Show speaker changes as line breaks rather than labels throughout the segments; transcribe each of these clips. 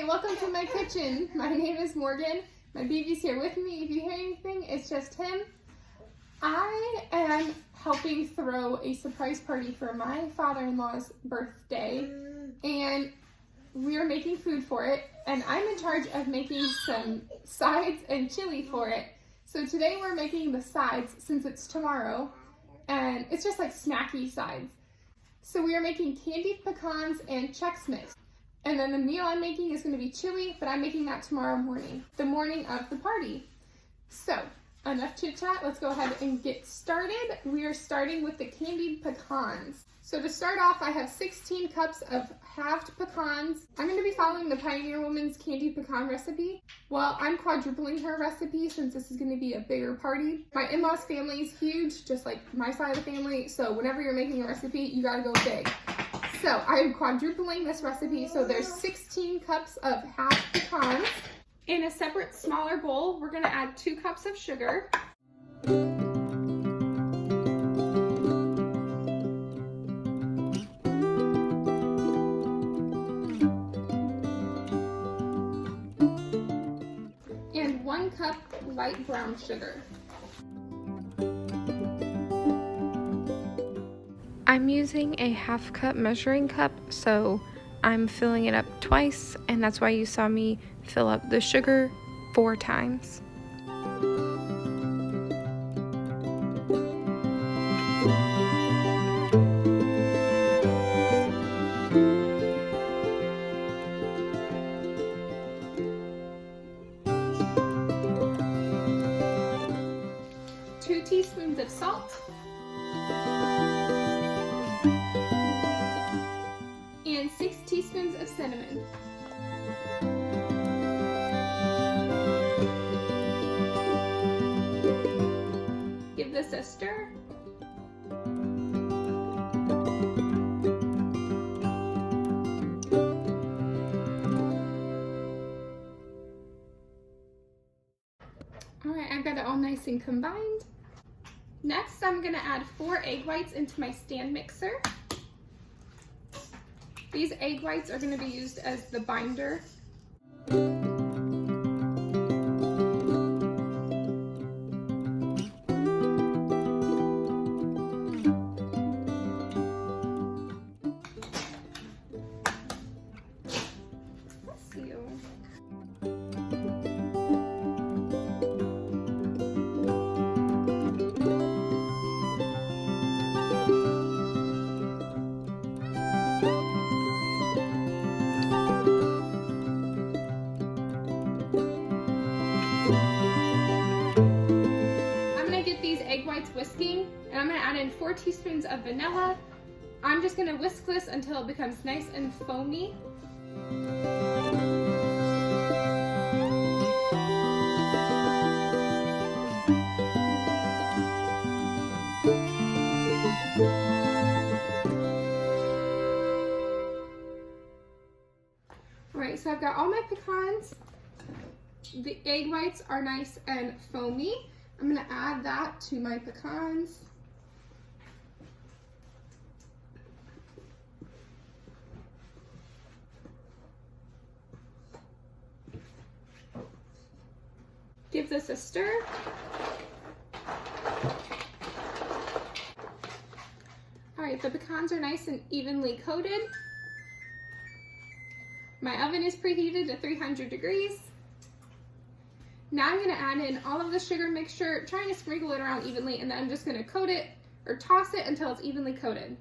welcome to my kitchen. My name is Morgan. My baby's here with me. If you hear anything, it's just him. I am helping throw a surprise party for my father-in-law's birthday, and we are making food for it, and I'm in charge of making some sides and chili for it. So today we're making the sides since it's tomorrow, and it's just like snacky sides. So we are making candied pecans and Chex mix. And then the meal I'm making is going to be chili, but I'm making that tomorrow morning, the morning of the party. So, enough chit chat, let's go ahead and get started. We are starting with the candied pecans. So to start off, I have 16 cups of halved pecans. I'm going to be following the Pioneer woman's candied pecan recipe. Well, I'm quadrupling her recipe since this is going to be a bigger party. My in-laws family is huge, just like my side of the family, so whenever you're making a recipe, you gotta go big. So I'm quadrupling this recipe, so there's 16 cups of halved pecans. In a separate smaller bowl, we're gonna add 2 cups of sugar. And 1 cup light brown sugar.
I'm using a 1/2 cup measuring cup, so I'm filling it up twice, and that's why you saw me fill up the sugar 4 times.
Two teaspoons of salt. And 6 teaspoons of cinnamon. Give this a stir. Alright, I've got it all nice and combined. Next, I'm going to add 4 egg whites into my stand mixer. These egg whites are going to be used as the binder. Let's see. Whisking, and I'm going to add in 4 teaspoons of vanilla. I'm just going to whisk this until it becomes nice and foamy. Alright, so I've got all my pecans. The egg whites are nice and foamy. I'm going to add that to my pecans. Give this a stir. Alright, the pecans are nice and evenly coated. My oven is preheated to 300 degrees. Now I'm going to add in all of the sugar mixture, trying to sprinkle it around evenly, and then I'm just going to coat it or toss it until it's evenly coated.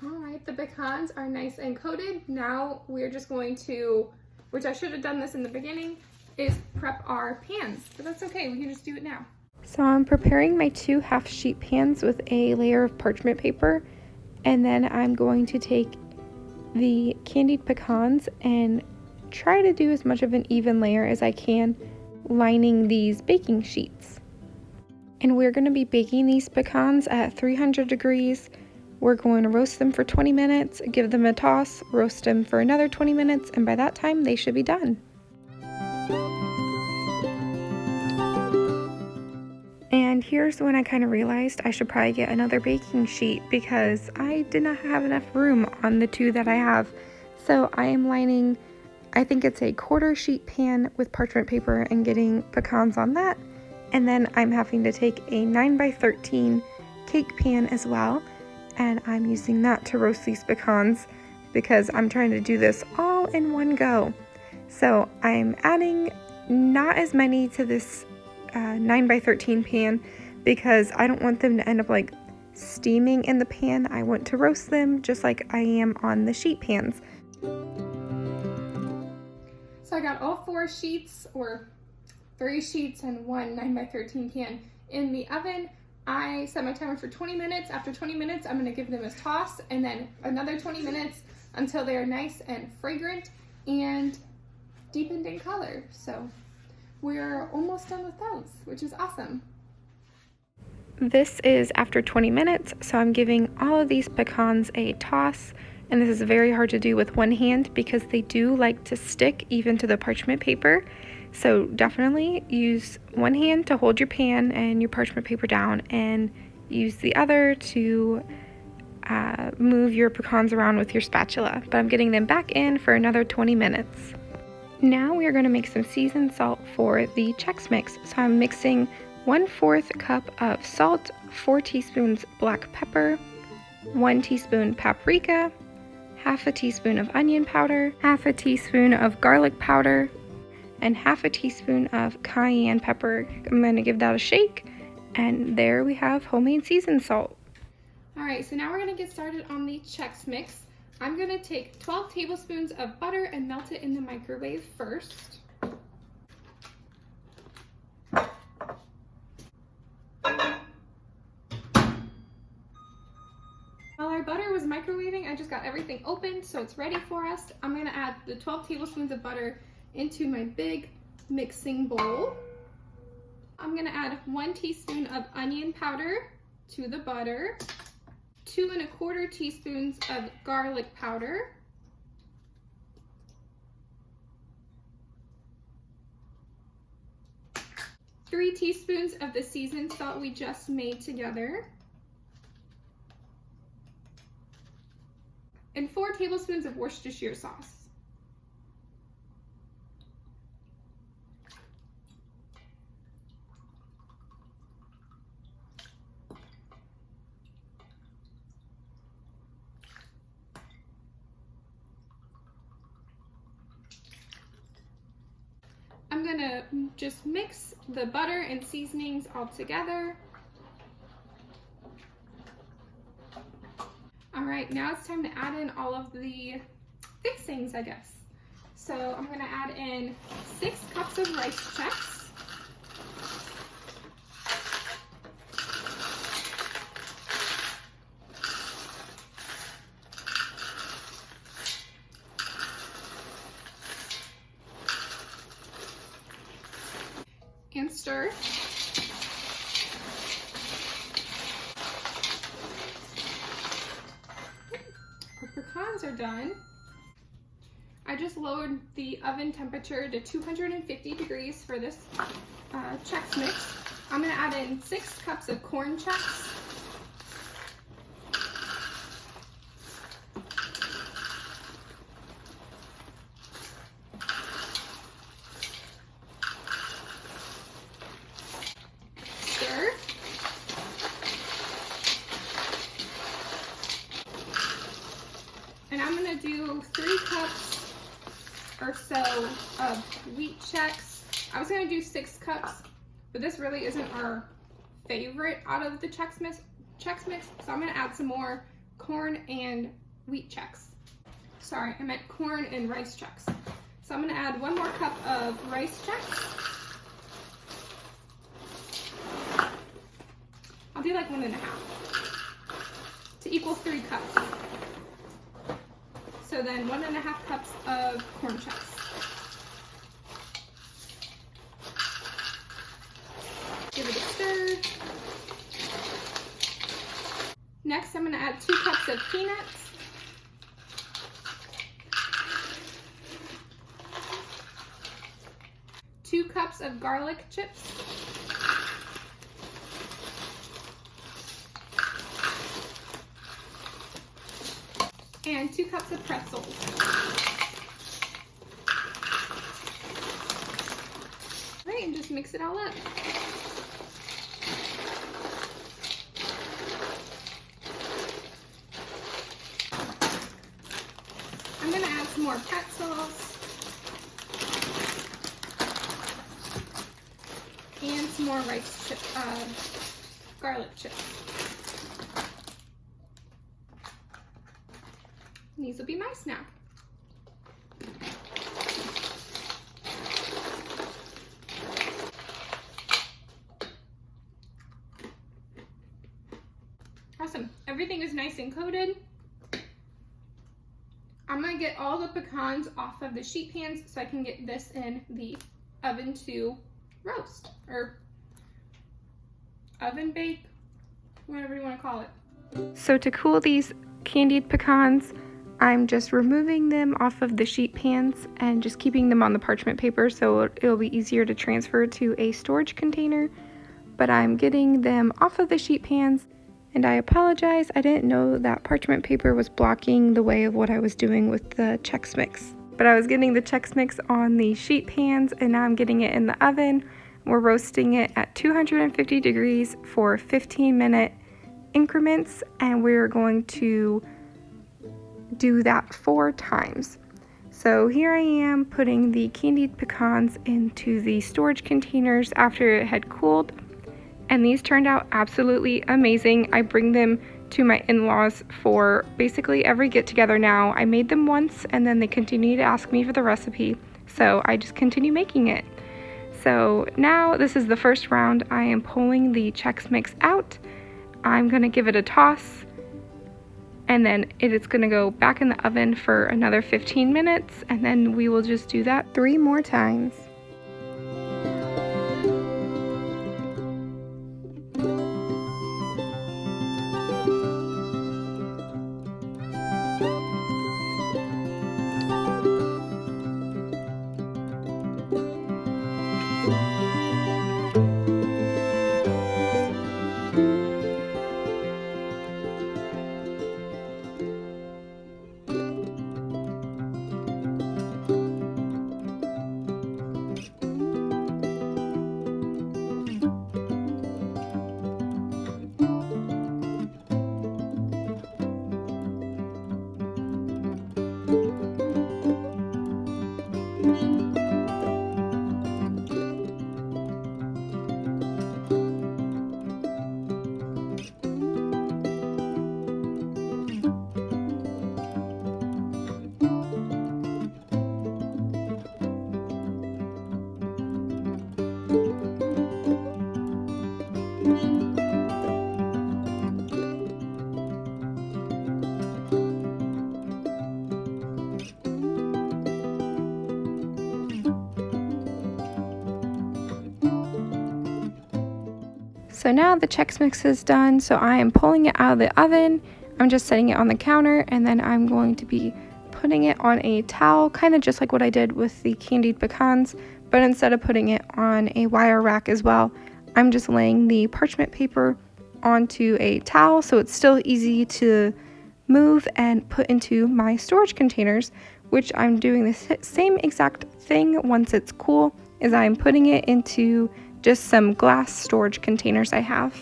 Alright, the pecans are nice and coated. Now we're just going to, which I should have done this in the beginning, is prep our pans, but that's okay, we can just do it now.
So I'm preparing my 2 half-sheet pans with a layer of parchment paper, and then I'm going to take the candied pecans and try to do as much of an even layer as I can, lining these baking sheets. And we're going to be baking these pecans at 300 degrees. We're going to roast them for 20 minutes, give them a toss, roast them for another 20 minutes, and by that time they should be done. And here's when I kind of realized I should probably get another baking sheet because I did not have enough room on the 2 that I have. So I am lining, I think it's a 1/4 sheet pan with parchment paper and getting pecans on that. And then I'm having to take a 9x13 cake pan as well. And I'm using that to roast these pecans because I'm trying to do this all in one go. So I'm adding not as many to this 9x13 pan because I don't want them to end up like steaming in the pan. I want to roast them just like I am on the sheet pans.
So I got all 4 sheets, or 3 sheets and 1 9x13 pan in the oven. I set my timer for 20 minutes. After 20 minutes, I'm gonna give them a toss, and then another 20 minutes until they are nice and fragrant and deepened in color. So we're almost done with those, which is awesome.
This is after 20 minutes, so I'm giving all of these pecans a toss, and this is very hard to do with one hand because they do like to stick even to the parchment paper. So definitely use one hand to hold your pan and your parchment paper down, and use the other to move your pecans around with your spatula. But I'm getting them back in for another 20 minutes. Now we are going to make some seasoned salt for the Chex Mix. So I'm mixing 1/4 cup of salt, 4 teaspoons black pepper, 1 teaspoon paprika, 1/2 teaspoon of onion powder, 1/2 teaspoon of garlic powder, and 1/2 teaspoon of cayenne pepper. I'm going to give that a shake, and there we have homemade seasoned salt.
All right, so now we're gonna get started on the Chex Mix. I'm gonna take 12 tablespoons of butter and melt it in the microwave first. While our butter was microwaving, I just got everything opened, so it's ready for us. I'm gonna add the 12 tablespoons of butter into my big mixing bowl. I'm gonna add 1 teaspoon of onion powder to the butter, 2 1/4 teaspoons of garlic powder, 3 teaspoons of the seasoned salt we just made together, and 4 tablespoons of Worcestershire sauce. I'm gonna just mix the butter and seasonings all together. All right, now it's time to add in all of the fixings, I guess. So I'm gonna add in 6 cups of rice Chex, and stir. Our pecans are done. I just lowered the oven temperature to 250 degrees for this Chex Mix. I'm gonna add in 6 cups of corn Chex. Stir. And I'm gonna do 3 cups or so of wheat Chex. I was gonna do 6 cups, but this really isn't our favorite out of the Chex Mix, so I'm gonna add some more corn and wheat Chex. Sorry, I meant corn and rice Chex. So I'm gonna add 1 more cup of rice Chex. I'll do like 1 1/2 to equal 3 cups. So then 1 1/2 cups of corn Chex. Give it a stir. Next, I'm gonna add 2 cups of peanuts. Two cups of garlic chips. and 2 cups of pretzels. All right, and just mix it all up. I'm gonna add some more pretzels and some more garlic chips. These will be my snack. Awesome. Everything is nice and coated. I'm gonna get all the pecans off of the sheet pans so I can get this in the oven to roast, or oven bake, whatever you want to call it.
So to cool these candied pecans, I'm just removing them off of the sheet pans and just keeping them on the parchment paper so it'll be easier to transfer to a storage container. But I'm getting them off of the sheet pans, and I apologize, I didn't know that parchment paper was blocking the way of what I was doing with the Chex Mix. But I was getting the Chex Mix on the sheet pans, and now I'm getting it in the oven. We're roasting it at 250 degrees for 15-minute increments, and we're going to do that 4 times. So here I am putting the candied pecans into the storage containers after it had cooled, and these turned out absolutely amazing. I bring them to my in-laws for basically every get-together now. I made them once and then they continue to ask me for the recipe, so I just continue making it. So now this is the first round. I am pulling the Chex Mix out. I'm gonna give it a toss, and then it's gonna go back in the oven for another 15 minutes, and then we will just do that 3 more times. So now the Chex Mix is done, so I am pulling it out of the oven. I'm just setting it on the counter, and then I'm going to be putting it on a towel, kind of just like what I did with the candied pecans, but instead of putting it on a wire rack as well, I'm just laying the parchment paper onto a towel so it's still easy to move and put into my storage containers, which I'm doing the same exact thing once it's cool, is I'm putting it into just some glass storage containers I have.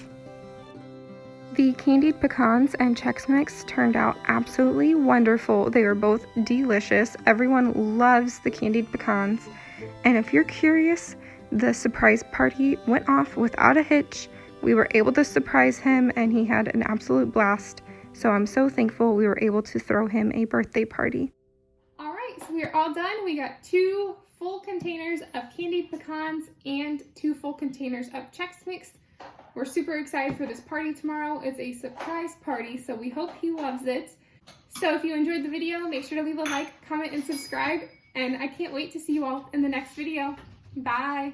The candied pecans and Chex Mix turned out absolutely wonderful. They are both delicious. Everyone loves the candied pecans. And if you're curious, the surprise party went off without a hitch. We were able to surprise him and he had an absolute blast. So I'm so thankful we were able to throw him a birthday party.
All right, so we're all done. We got 2 full containers of candied pecans and 2 full containers of Chex Mix. We're super excited for this party tomorrow. It's a surprise party, so we hope he loves it. So if you enjoyed the video, make sure to leave a like, comment, and subscribe. And I can't wait to see you all in the next video. Bye.